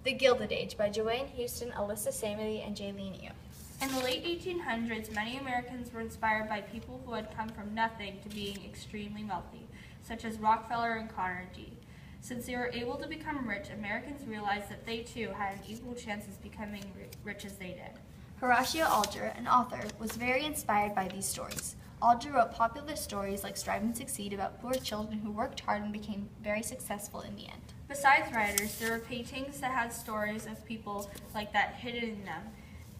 The Gilded Age by Joanne, Alyssa, and Jielin. In the late 1800s, many Americans were inspired by people who had come from nothing to being extremely wealthy, such as Rockefeller and Carnegie. Since they were able to become rich, Americans realized that they too had an equal chance of becoming rich as they did. Horatio Alger, an author, was very inspired by these stories. Alger wrote popular stories like Strive and Succeed about poor children who worked hard and became very successful in the end. Besides writers, there were paintings that had stories of people like that hidden in them.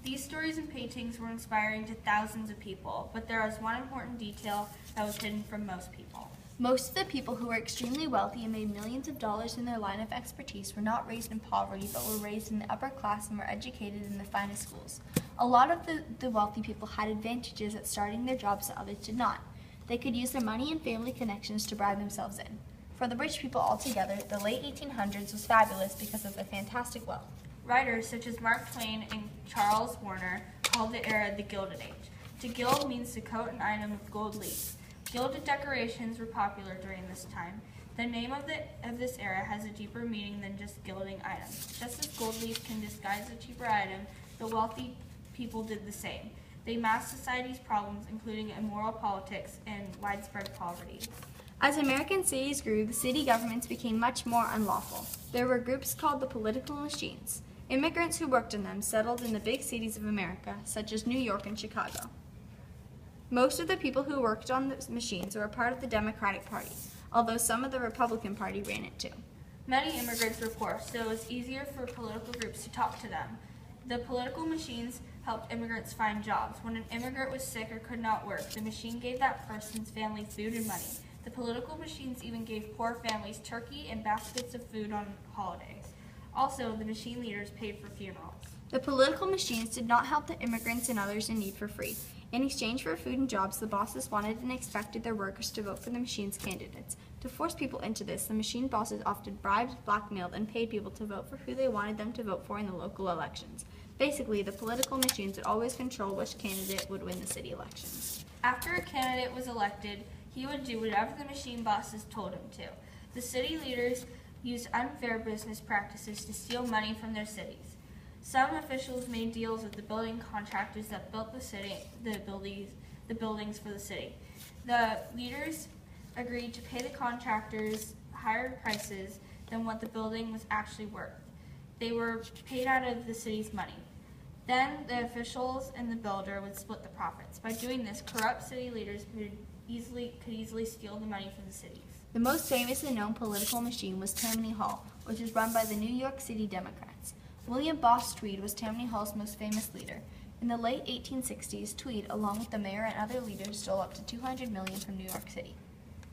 These stories and paintings were inspiring to thousands of people, but there was one important detail that was hidden from most people. Most of the people who were extremely wealthy and made millions of dollars in their line of expertise were not raised in poverty, but were raised in the upper class and were educated in the finest schools. A lot of the wealthy people had advantages at starting their jobs that others did not. They could use their money and family connections to bribe themselves in. For the rich people altogether, the late 1800s was fabulous because of their fantastic wealth. Writers such as Mark Twain and Charles Warner called the era the Gilded Age. To gild means to coat an item with gold leaf. Gilded decorations were popular during this time. The name of this era has a deeper meaning than just gilding items. Just as gold leaf can disguise a cheaper item, the wealthy people did the same. They masked society's problems, including immoral politics and widespread poverty. As American cities grew, the city governments became much more unlawful. There were groups called the political machines. Immigrants who worked in them settled in the big cities of America, such as New York and Chicago. Most of the people who worked on the machines were a part of the Democratic Party, although some of the Republican Party ran it too. Many immigrants were poor, so it was easier for political groups to talk to them. The political machines helped immigrants find jobs. When an immigrant was sick or could not work, the machine gave that person's family food and money. The political machines even gave poor families turkey and baskets of food on holidays. Also, the machine leaders paid for funerals. The political machines did not help the immigrants and others in need for free. In exchange for food and jobs, the bosses wanted and expected their workers to vote for the machine's candidates. To force people into this, the machine bosses often bribed, blackmailed, and paid people to vote for who they wanted them to vote for in the local elections. Basically, the political machines would always control which candidate would win the city elections. After a candidate was elected, he would do whatever the machine bosses told him to. The city leaders used unfair business practices to steal money from their cities. Some officials made deals with the building contractors that built the buildings for the city. The leaders agreed to pay the contractors higher prices than what the building was actually worth. They were paid out of the city's money. Then the officials and the builder would split the profits. By doing this, corrupt city leaders could easily steal the money from the cities. The most famous and known political machine was Tammany Hall, which was run by the New York City Democrats. William Boss Tweed was Tammany Hall's most famous leader. In the late 1860s, Tweed, along with the mayor and other leaders, stole up to $200 million from New York City.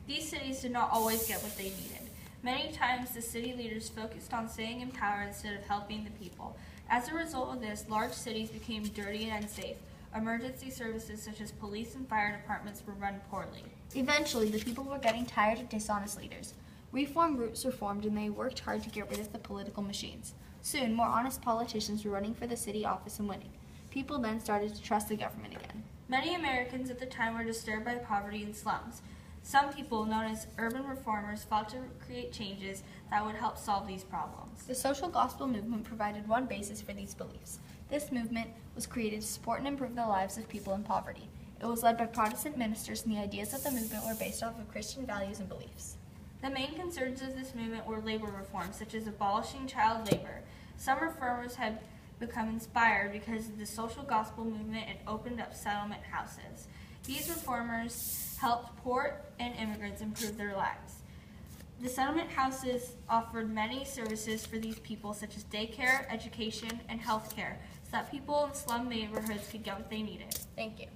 These cities did not always get what they needed. Many times, the city leaders focused on staying in power instead of helping the people. As a result of this, large cities became dirty and unsafe. Emergency services such as police and fire departments were run poorly. Eventually, the people were getting tired of dishonest leaders. Reform groups were formed and they worked hard to get rid of the political machines. Soon, more honest politicians were running for the city office and winning. People then started to trust the government again. Many Americans at the time were disturbed by poverty and slums. Some people, known as urban reformers, fought to create changes that would help solve these problems. The social gospel movement provided one basis for these beliefs. This movement was created to support and improve the lives of people in poverty. It was led by Protestant ministers, and the ideas of the movement were based off of Christian values and beliefs. The main concerns of this movement were labor reforms, such as abolishing child labor. Some reformers had become inspired because of the social gospel movement and opened up settlement houses. These reformers helped poor and immigrants improve their lives. The settlement houses offered many services for these people, such as daycare, education, and health care, so that people in slum neighborhoods could get what they needed. Thank you.